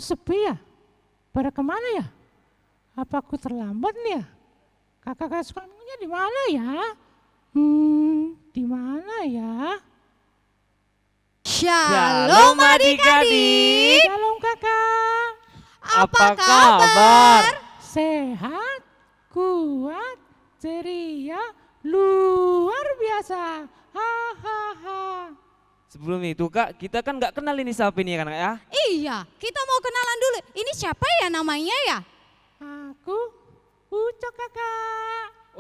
sepi ya? Pada kemana ya? Apa aku terlambat nih ya? Kakak-kakak sekolah minggunya di mana ya? Di mana ya? Shalom adik-adik. Shalom kakak. Apa kabar? Sehat, kuat, ceria, luar biasa. Hahaha. Sebelum itu Kak, kita kan nggak kenal ini siapa ini kan Kak ya? Iya, kita mau kenalan dulu. Ini siapa ya namanya ya? Aku Ucok kakak.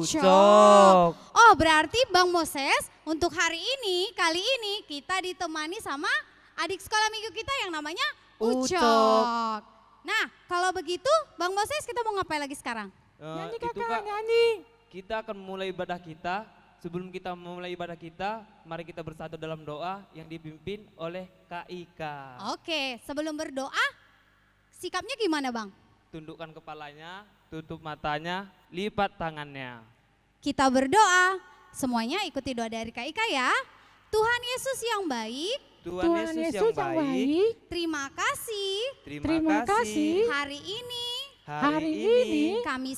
Ucok. Oh, berarti Bang Moses untuk hari ini, kali ini kita ditemani sama adik sekolah minggu kita yang namanya Ucok. Nah, kalau begitu Bang Moses kita mau ngapain lagi sekarang? Nyanyi Itu kakak, Kak, nyanyi. kita akan memulai ibadah kita. Sebelum kita memulai ibadah kita, mari kita bersatu dalam doa yang dipimpin oleh Kak Ika. Oke, sebelum berdoa, sikapnya gimana Bang? Tundukkan kepalanya, tutup matanya, lipat tangannya. Kita berdoa, semuanya ikuti doa dari Kak Ika ya. Tuhan Yesus yang baik, Tuhan Yesus yang baik, terima kasih terima kasih. hari ini Hari ini kami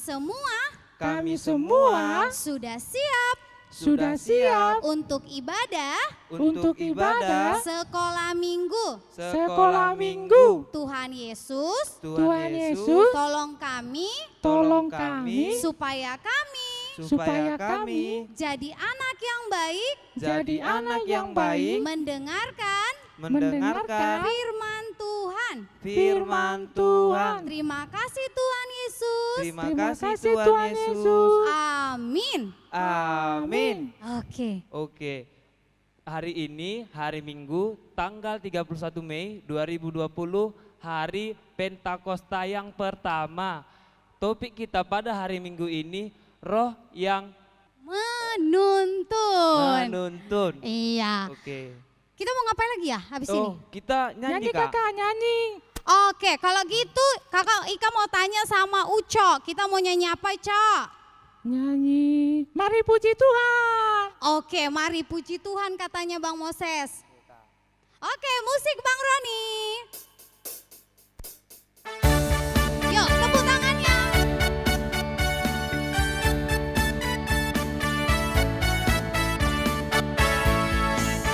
semua sudah siap Sudah siap untuk ibadah untuk ibadah sekolah minggu. sekolah minggu. Tuhan Yesus, Tuhan Yesus, tolong kami supaya kami supaya kami jadi anak yang baik, jadi anak yang baik, mendengarkan mendengarkan firman Tuhan. firman Tuhan. Terima kasih Tuhan Yesus. Terima kasih Tuhan Yesus. Amin. Amin. Oke. Hari ini hari Minggu tanggal 31 Mei 2020, hari Pentakosta yang pertama. Topik kita pada hari Minggu ini, roh yang menuntun. Iya. Oke. Kita mau ngapain lagi ya habis ini? Kita nyanyi Kak. kakak, nyanyi. Oke, kalau gitu Kakak Ika mau tanya sama Ucok. Kita mau nyanyi apa, Cok? Nyanyi. Mari puji Tuhan. Oke, mari puji Tuhan katanya Bang Moses. Oke, musik Bang Roni. Yuk, tepuk tangannya.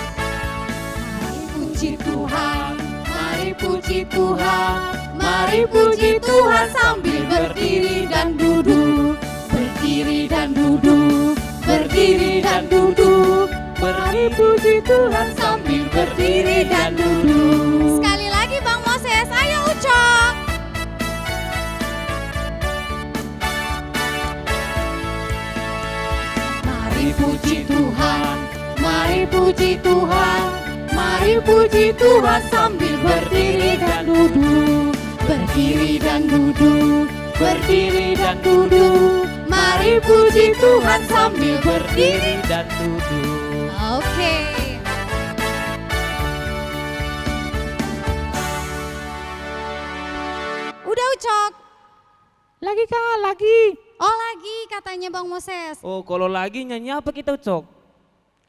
Mari puji Tuhan, mari puji Tuhan, mari puji Tuhan sambil berdiri dan duduk, berdiri dan duduk, berdiri dan duduk. Mari puji Tuhan Sambil berdiri dan duduk. Sekali lagi Bang Moses, ayo Ucok. Mari puji Tuhan, mari puji Tuhan, mari puji Tuhan sambil berdiri dan duduk, berdiri dan duduk, berdiri dan duduk. Mari puji Tuhan sambil berdiri. dan duduk. Oke. Udah Ucok. Lagi kak, lagi. Oh lagi katanya Bang Moses. Oh, kalau lagi nyanyi apa kita Ucok?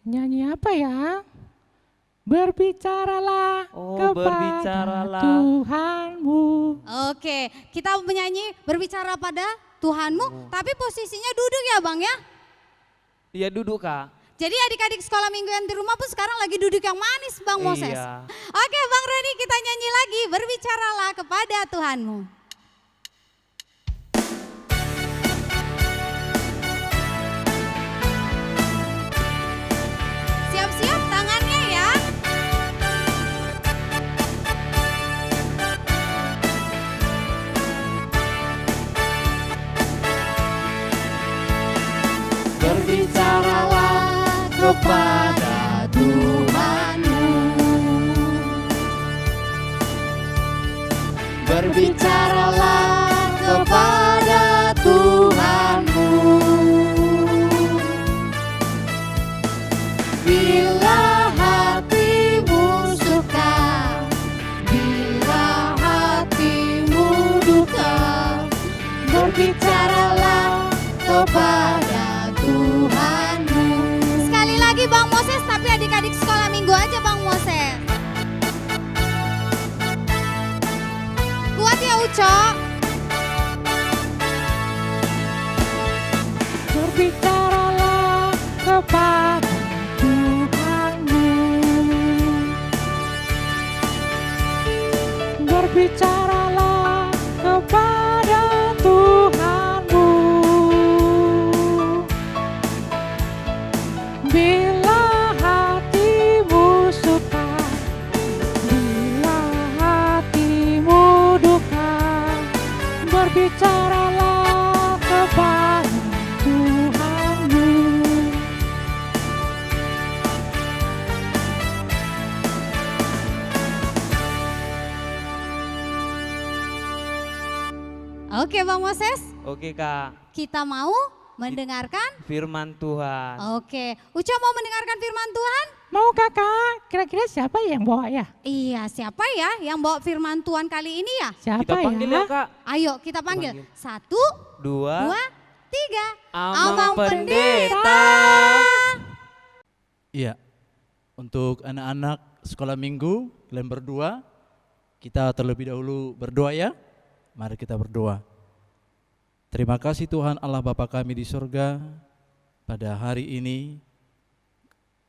Nyanyi apa ya? Berbicaralah Oh, kepada berbicaralah. Tuhanmu. Oke, kita menyanyi berbicara pada Tuhanmu, tapi posisinya duduk ya Bang ya. Iya duduk Kak. Jadi adik-adik sekolah minggu yang di rumah pun sekarang lagi duduk yang manis Bang Moses. Iya. Oke Bang Reni, kita nyanyi lagi berbicaralah kepada Tuhanmu. Siap-siap tangannya ya. Berbicaralah Kepada Tuhanmu, berbicaralah kepada Tuhanmu. Bila hatimu suka, bila hatimu duka, berbicaralah kepada Tuhanmu. Sekali lagi Bang Moses, tapi adik-adik sekolah minggu aja Bang Moses. kepada Tuhanmu. Berbicaralah kepada Tuhanmu. Bila hatimu suka, bila hatimu duka, berbicaralah kepada Tuhanmu. Oke Bang Moses, Oke Kak, kita mau mendengarkan. firman Tuhan. Oke, Uca mau mendengarkan firman Tuhan? Mau kakak, kira-kira siapa yang bawa ya? Iya, siapa ya yang bawa firman Tuhan kali ini ya? Siapa Kita panggil ya Kak. Ayo kita panggil. Panggil. 1, 2, 2, 3. Amang Pendeta. Iya, untuk anak-anak sekolah minggu, kalian berdua, kita terlebih dahulu berdoa ya. Mari kita berdoa. Terima kasih Tuhan Allah Bapa kami di surga, pada hari ini,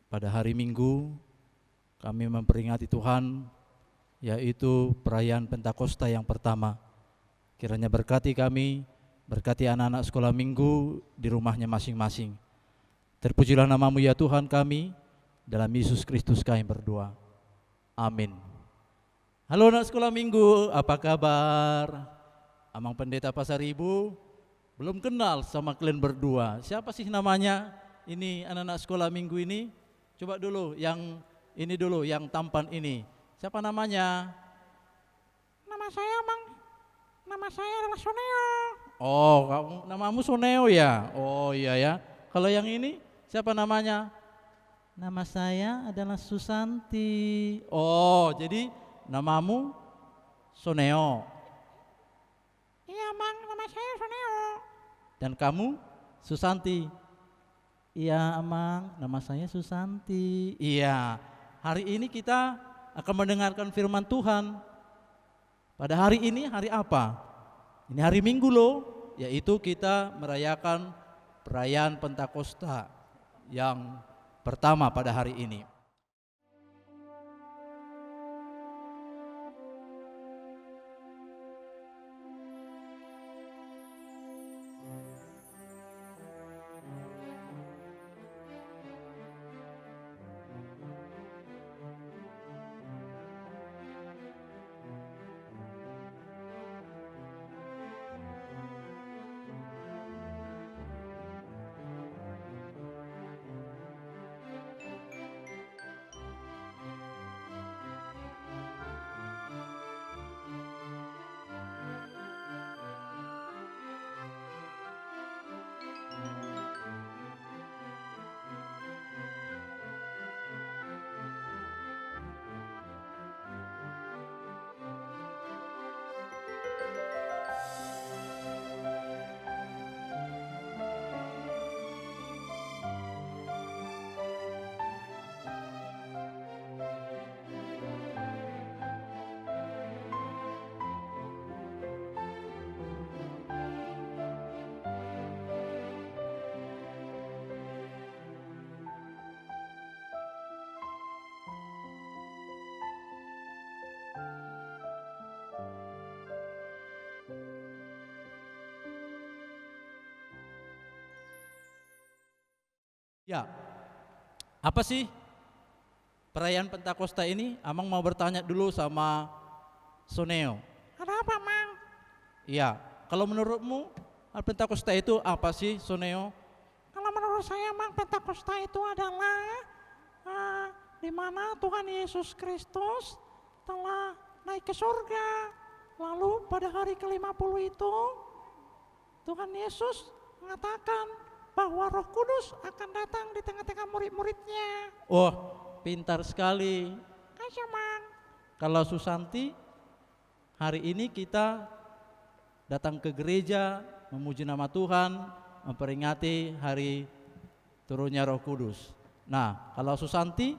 pada hari Minggu, kami memperingati Tuhan, yaitu perayaan Pentakosta yang pertama. Kiranya berkati kami, berkati anak-anak sekolah minggu di rumahnya masing-masing. Terpujilah namamu ya Tuhan kami, dalam Yesus Kristus kami berdoa. Amin. Halo anak sekolah minggu, apa kabar? Amang Pendeta Pasar Ibu, belum kenal sama kalian berdua. Siapa sih namanya? Ini anak-anak sekolah minggu ini. Coba dulu yang ini dulu, yang tampan ini. Siapa namanya? Nama saya Bang, nama saya adalah Soneo. Oh, namamu Soneo ya? Oh iya ya. Kalau yang ini siapa namanya? Nama saya adalah Susanti. Oh, jadi namamu Soneo. Iya Bang, nama saya Soneo. Dan kamu Susanti. Iya Amang, nama saya Susanti. Iya, hari ini kita akan mendengarkan firman Tuhan. Pada hari ini hari apa? Ini hari Minggu loh, yaitu kita merayakan perayaan Pentakosta yang pertama pada hari ini. Ya, apa sih perayaan Pentakosta ini? Amang mau bertanya dulu sama Soneo. Ada apa Mang? Iya, kalau menurutmu Pentakosta itu apa sih Soneo? Kalau menurut saya Mang, Pentakosta itu adalah di mana Tuhan Yesus Kristus telah naik ke surga. Lalu pada hari ke-50 itu Tuhan Yesus mengatakan bahwa Roh Kudus akan datang di tengah-tengah murid-muridnya. Oh, pintar sekali. Kasih Mang. Kalau Susanti, hari ini kita datang ke gereja memuji nama Tuhan, memperingati hari turunnya Roh Kudus. Nah, kalau Susanti,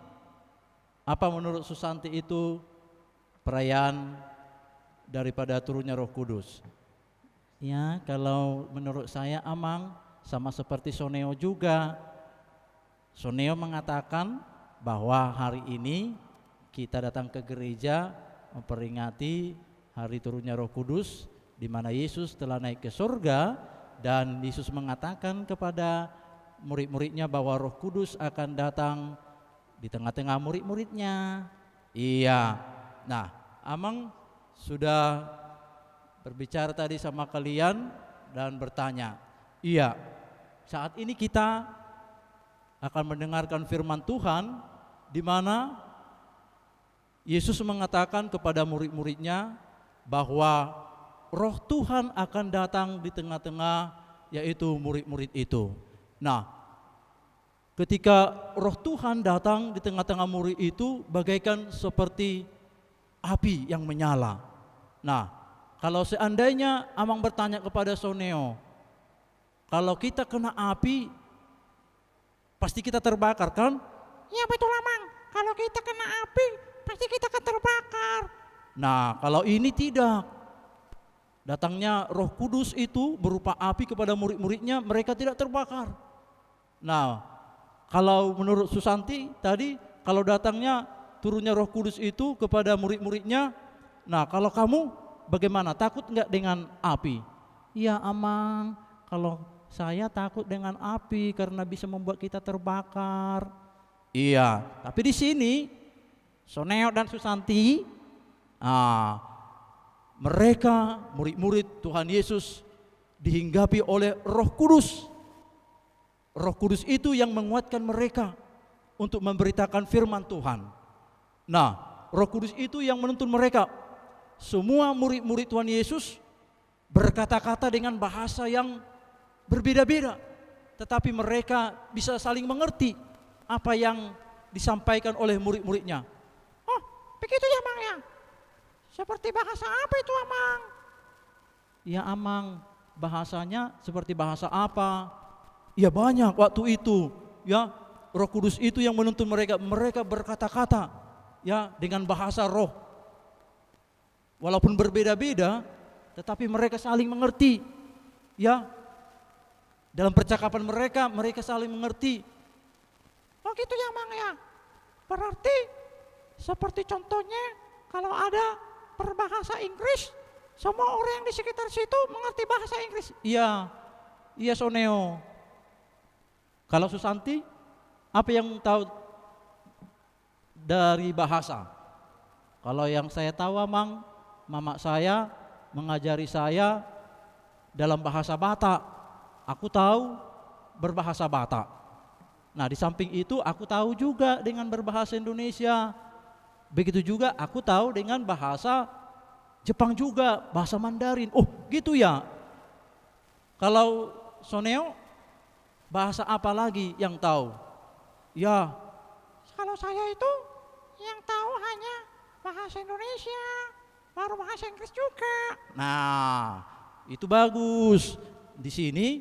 apa menurut Susanti itu perayaan daripada turunnya Roh Kudus? Ya, kalau menurut saya Amang sama seperti Soneo juga. Soneo mengatakan bahwa hari ini kita datang ke gereja memperingati hari turunnya Roh Kudus, di mana Yesus telah naik ke surga, dan Yesus mengatakan kepada murid-muridnya bahwa Roh Kudus akan datang di tengah-tengah murid-muridnya. Iya. Nah, Amang sudah berbicara tadi sama kalian dan bertanya. Iya. Saat ini kita akan mendengarkan firman Tuhan, di mana Yesus mengatakan kepada murid-muridnya bahwa Roh Tuhan akan datang di tengah-tengah, yaitu murid-murid itu. Nah, ketika Roh Tuhan datang di tengah-tengah murid itu bagaikan seperti api yang menyala. Nah, kalau seandainya Amang bertanya kepada Soneo, kalau kita kena api, pasti kita terbakar kan? Iya betul Amang, kalau kita kena api, pasti kita akan terbakar. Nah, kalau ini tidak. Datangnya Roh Kudus itu berupa api kepada murid-muridnya, mereka tidak terbakar. Nah, kalau menurut Susanti tadi, kalau datangnya turunnya Roh Kudus itu kepada murid-muridnya, nah kalau kamu bagaimana? Takut enggak dengan api? Iya Amang, kalau saya takut dengan api karena bisa membuat kita terbakar. Iya, tapi di sini Soneo dan Susanti, mereka murid-murid Tuhan Yesus dihinggapi oleh Roh Kudus. Roh Kudus itu yang menguatkan mereka untuk memberitakan firman Tuhan. Nah, Roh Kudus itu yang menuntun mereka. Semua murid-murid Tuhan Yesus berkata-kata dengan bahasa yang berbeda-beda, tetapi mereka bisa saling mengerti apa yang disampaikan oleh murid-muridnya. Oh, begitu ya Mang ya? Seperti bahasa apa itu Amang? Ya Amang, bahasanya seperti bahasa apa? Ya banyak waktu itu, ya Roh Kudus itu yang menuntun mereka. Mereka berkata-kata ya dengan bahasa roh. Walaupun berbeda-beda, tetapi mereka saling mengerti. Ya, dalam percakapan mereka, mereka saling mengerti. Oh gitu ya Mang ya? Berarti seperti contohnya kalau ada berbahasa Inggris, semua orang yang di sekitar situ mengerti bahasa Inggris. Iya, iya Soneo. Kalau Susanti, apa yang tahu dari bahasa? Kalau yang saya tahu Amang, mama saya mengajari saya dalam bahasa Batak. Aku tahu berbahasa Batak. Nah, di samping itu aku tahu juga dengan berbahasa Indonesia. Begitu juga aku tahu dengan bahasa Jepang juga, bahasa Mandarin. Oh gitu ya. Kalau Soneo, bahasa apa lagi yang tahu? Ya. Kalau saya itu yang tahu hanya bahasa Indonesia, baru bahasa Inggris juga. Nah, itu bagus. Di sini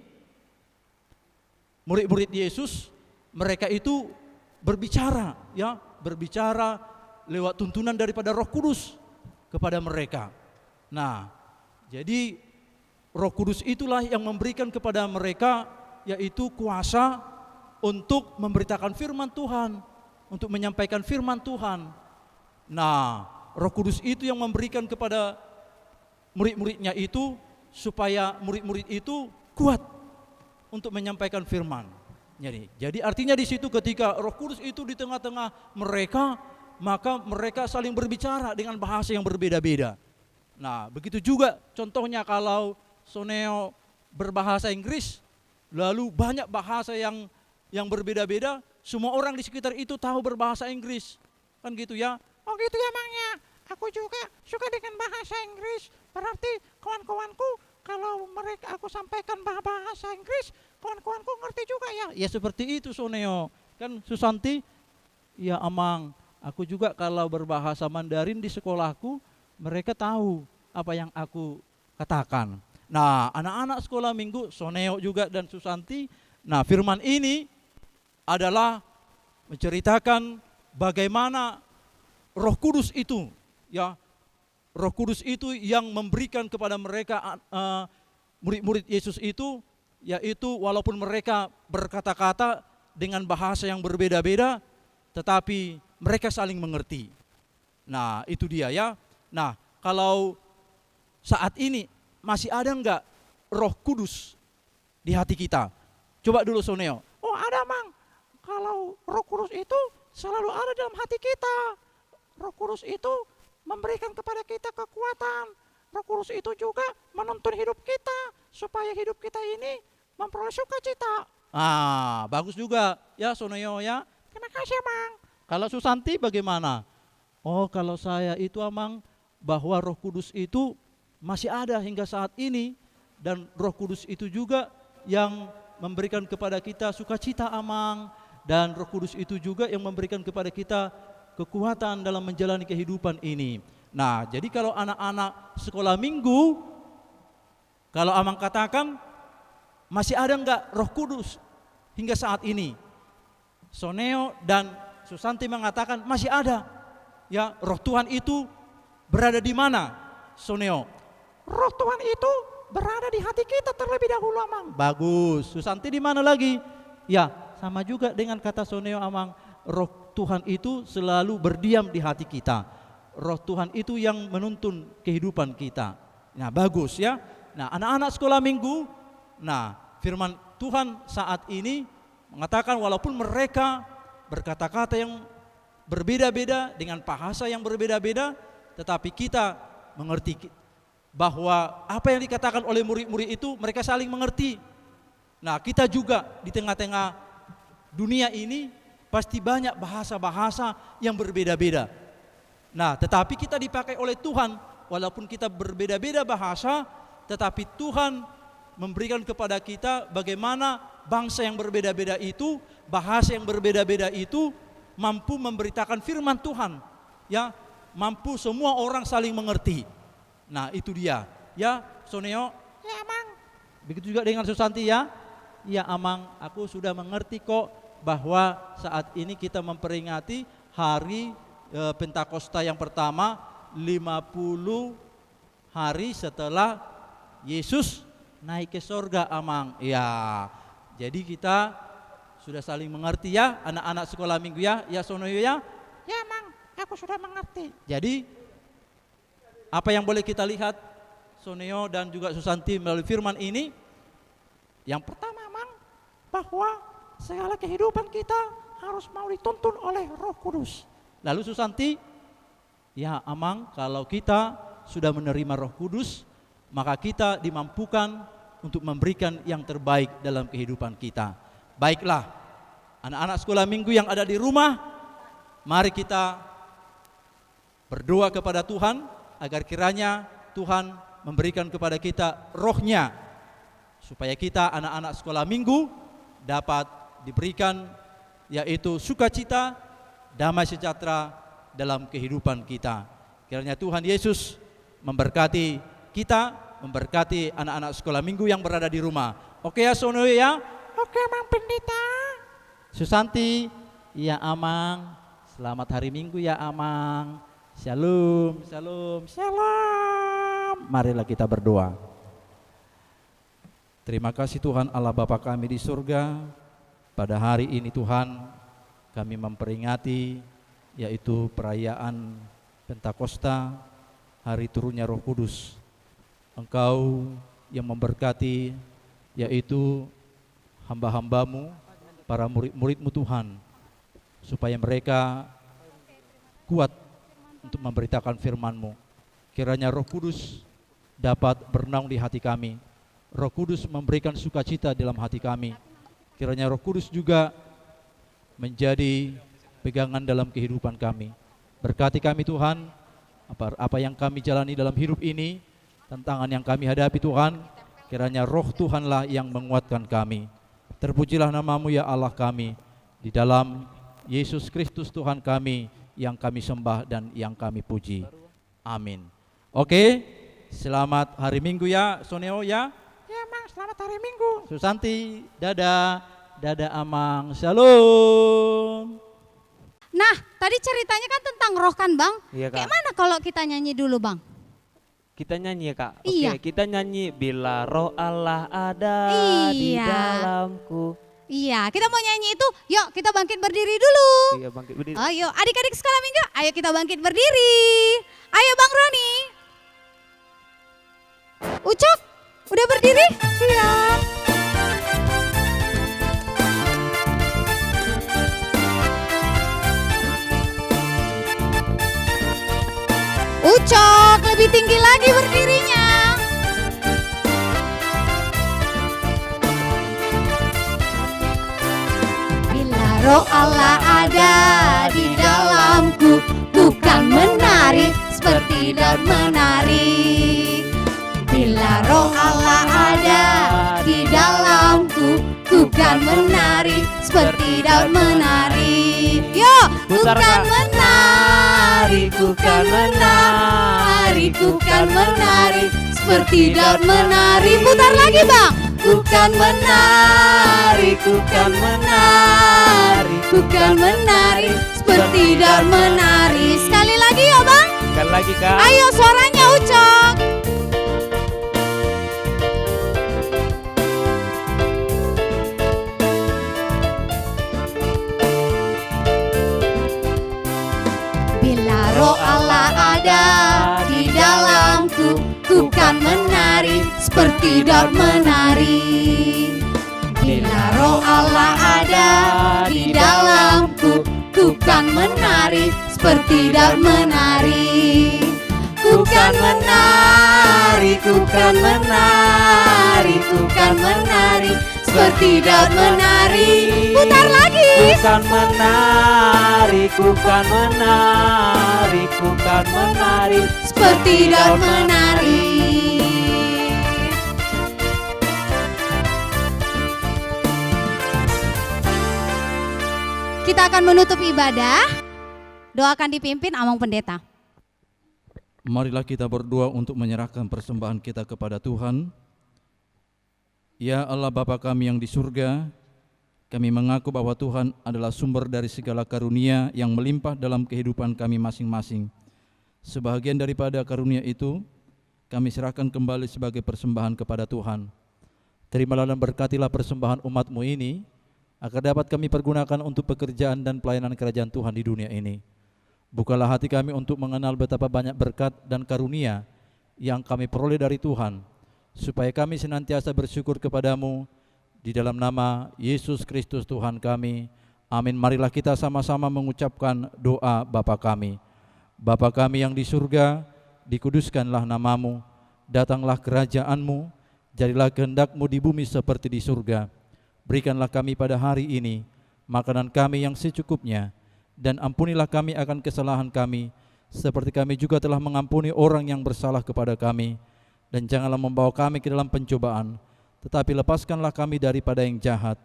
murid-murid Yesus, mereka itu berbicara, ya, berbicara lewat tuntunan daripada Roh Kudus kepada mereka. Nah, jadi Roh Kudus itulah yang memberikan kepada mereka yaitu kuasa untuk memberitakan firman Tuhan, untuk menyampaikan firman Tuhan. Nah, Roh Kudus itu yang memberikan kepada murid-muridnya itu supaya murid-murid itu kuat untuk menyampaikan firman. Jadi artinya di situ ketika Roh Kudus itu di tengah-tengah mereka, maka mereka saling berbicara dengan bahasa yang berbeda-beda. Nah, begitu juga contohnya kalau Soneo berbahasa Inggris, lalu banyak bahasa yang berbeda-beda, semua orang di sekitar itu tahu berbahasa Inggris. Kan gitu ya? Oh gitu ya Mang ya? Aku juga suka dengan bahasa Inggris. Berarti kawan-kawanku kalau mereka aku sampaikan bahasa Inggris, kawan-kawanku ngerti juga ya? Ya seperti itu Soneo. Kan Susanti, ya Amang, aku juga kalau berbahasa Mandarin di sekolahku, mereka tahu apa yang aku katakan. Nah, anak-anak sekolah minggu, Soneo juga dan Susanti, nah firman ini adalah menceritakan bagaimana Roh Kudus itu, ya, Roh Kudus itu yang memberikan kepada mereka murid-murid Yesus itu, yaitu walaupun mereka berkata-kata, dengan bahasa yang berbeda-beda, tetapi mereka saling mengerti. Nah, itu dia ya. Nah, kalau saat ini masih ada enggak Roh Kudus di hati kita? Coba dulu Soneo. Oh ada Mang, kalau Roh Kudus itu selalu ada dalam hati kita. Roh Kudus itu memberikan kepada kita kekuatan. Roh Kudus itu juga menuntun hidup kita supaya hidup kita ini memperoleh sukacita. Bagus juga ya Soneo ya. Terima kasih Mang. Kalau Susanti bagaimana? Oh, kalau saya itu Amang, bahwa Roh Kudus itu masih ada hingga saat ini, dan Roh Kudus itu juga yang memberikan kepada kita sukacita Amang, dan Roh Kudus itu juga yang memberikan kepada kita kekuatan dalam menjalani kehidupan ini. Nah, jadi kalau anak-anak sekolah minggu, kalau Amang katakan masih ada enggak Roh Kudus hingga saat ini? Soneo dan Susanti mengatakan masih ada. Ya, Roh Tuhan itu berada di mana? Soneo. Roh Tuhan itu berada di hati kita terlebih dahulu Amang. Bagus. Susanti di mana lagi? Ya, sama juga dengan kata Soneo Amang. Roh Tuhan itu selalu berdiam di hati kita. Roh Tuhan itu yang menuntun kehidupan kita. Nah, bagus ya. Nah, anak-anak sekolah minggu, nah, firman Tuhan saat ini mengatakan walaupun mereka berkata-kata yang berbeda-beda dengan bahasa yang berbeda-beda, tetapi kita mengerti bahwa apa yang dikatakan oleh murid-murid itu mereka saling mengerti. Nah, kita juga di tengah-tengah dunia ini pasti banyak bahasa-bahasa yang berbeda-beda. Nah, tetapi kita dipakai oleh Tuhan, walaupun kita berbeda-beda bahasa, tetapi Tuhan memberikan kepada kita bagaimana bangsa yang berbeda-beda itu, bahasa yang berbeda-beda itu mampu memberitakan firman Tuhan, ya, mampu semua orang saling mengerti. Nah, itu dia, ya, Soneo. Ya Amang. Begitu juga dengan Susanti ya. Ya Amang, aku sudah mengerti kok bahwa saat ini kita memperingati hari Pentakosta yang pertama, 50 hari setelah Yesus naik ke sorga Amang. Ya, jadi kita sudah saling mengerti ya anak-anak sekolah minggu ya, ya Sonoyo ya. Ya Mang, aku sudah mengerti. Jadi apa yang boleh kita lihat Soneo dan juga Susanti melalui firman ini? Yang pertama Mang, bahwa segala kehidupan kita harus mau dituntun oleh Roh Kudus. Lalu Susanti, ya Amang, kalau kita sudah menerima Roh Kudus, maka kita dimampukan untuk memberikan yang terbaik dalam kehidupan kita. Baiklah, anak-anak sekolah minggu yang ada di rumah, mari kita berdoa kepada Tuhan agar kiranya Tuhan memberikan kepada kita rohnya, supaya kita anak-anak sekolah minggu dapat diberikan yaitu sukacita, damai sejahtera dalam kehidupan kita. Kiranya Tuhan Yesus memberkati kita, memberkati anak-anak sekolah minggu yang berada di rumah. Oke ya Sono ya? Oke Mang Pendeta. Susanti, ya Amang, selamat hari Minggu ya Amang. Shalom, shalom. Shalom. Marilah kita berdoa. Terima kasih Tuhan Allah Bapa kami di surga. Pada hari ini Tuhan, kami memperingati yaitu perayaan Pentakosta, hari turunnya Roh Kudus. Engkau yang memberkati yaitu hamba-hambamu, para murid-muridmu Tuhan, supaya mereka kuat untuk memberitakan firman-Mu. Kiranya Roh Kudus dapat bernaung di hati kami. Roh Kudus memberikan sukacita dalam hati kami. Kiranya Roh Kudus juga menjadi pegangan dalam kehidupan kami. Berkati kami Tuhan, apa yang kami jalani dalam hidup ini, tantangan yang kami hadapi Tuhan, kiranya Roh Tuhanlah yang menguatkan kami. Terpujilah nama-Mu ya Allah kami, di dalam Yesus Kristus Tuhan kami, yang kami sembah dan yang kami puji. Amin. Oke, selamat hari Minggu ya Soneo ya. Ya Mang, selamat hari Minggu. Susanti, dadah. Dadah Amang, shalom. Nah, tadi ceritanya kan tentang roh kan Bang? Iya, Kak. Kayak mana kalau kita nyanyi dulu Bang? Kita nyanyi ya Kak? Iya. Oke, kita nyanyi bila roh Allah ada di Iya. dalamku. Iya, kita mau nyanyi itu, yuk kita bangkit berdiri dulu. Iya, bangkit berdiri. Ayo adik-adik sekolah minggu, ayo kita bangkit berdiri. Ayo Bang Roni. Ucok, udah berdiri? Siap. Ucok, lebih tinggi lagi berdirinya. Bila roh Allah ada di dalamku, ku kan menari seperti daun menari. Bila roh Allah ada di dalamku, ku kan menari seperti daun menari. Yo, ku kan menari, ku kan menari, ku kan menari seperti daun menari. Putar lagi Bang. Ku kan menari, ku kan menari, ku kan menari seperti daun menari. Sekali lagi ya Bang. Sekali lagi Kak. Ayo suaranya Ucok. Bila roh Allah ada di dalamku, ku kan menari seperti daun menari. Bila roh Allah ada di dalamku, ku kan menari seperti daun menari. Ku kan menari, ku kan menari, ku kan menari seperti daun menari. Putar lagi. Ku kan menari, ku kan menari, ku kan menari Seperti daun menari. Kita akan menutup ibadah. Doakan dipimpin Among Pendeta. Marilah kita berdoa untuk menyerahkan persembahan kita kepada Tuhan. Ya Allah Bapa kami yang di surga, kami mengaku bahwa Tuhan adalah sumber dari segala karunia yang melimpah dalam kehidupan kami masing-masing. Sebahagian daripada karunia itu, kami serahkan kembali sebagai persembahan kepada Tuhan. Terimalah dan berkatilah persembahan umat-Mu ini, agar dapat kami pergunakan untuk pekerjaan dan pelayanan kerajaan Tuhan di dunia ini. Bukalah hati kami untuk mengenal betapa banyak berkat dan karunia yang kami peroleh dari Tuhan, supaya kami senantiasa bersyukur kepadamu di dalam nama Yesus Kristus Tuhan kami. Amin. Marilah kita sama-sama mengucapkan doa Bapa kami. Bapa kami yang di surga, dikuduskanlah namamu, datanglah kerajaan-Mu, jadilah kehendak-Mu di bumi seperti di surga. Berikanlah kami pada hari ini makanan kami yang secukupnya, dan ampunilah kami akan kesalahan kami, seperti kami juga telah mengampuni orang yang bersalah kepada kami. Dan janganlah membawa kami ke dalam pencobaan, tetapi lepaskanlah kami daripada yang jahat,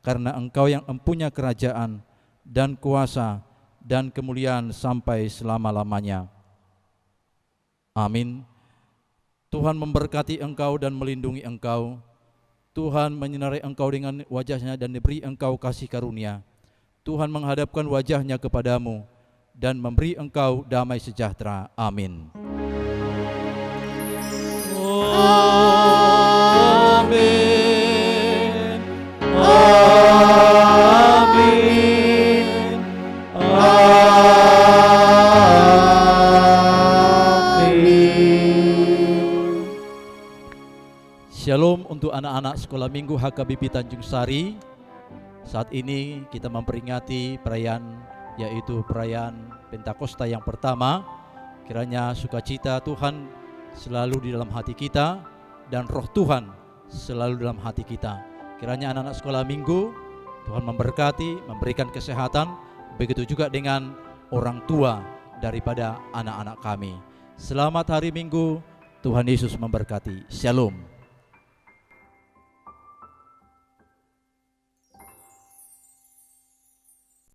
karena Engkau yang empunya kerajaan dan kuasa dan kemuliaan sampai selama-lamanya. Amin. Tuhan memberkati engkau dan melindungi engkau. Tuhan menyinari engkau dengan wajah-Nya dan diberi engkau kasih karunia. Tuhan menghadapkan wajah-Nya kepadamu dan memberi engkau damai sejahtera. Amin. Amin. Amin. Amin. Shalom untuk anak-anak sekolah minggu HKBP Tanjung Sari. Saat ini kita memperingati perayaan, yaitu perayaan Pentakosta yang pertama. Kiranya sukacita Tuhan selalu di dalam hati kita dan roh Tuhan selalu dalam hati kita. Kiranya anak-anak sekolah minggu Tuhan memberkati, memberikan kesehatan, begitu juga dengan orang tua daripada anak-anak kami. Selamat hari Minggu, Tuhan Yesus memberkati. Shalom.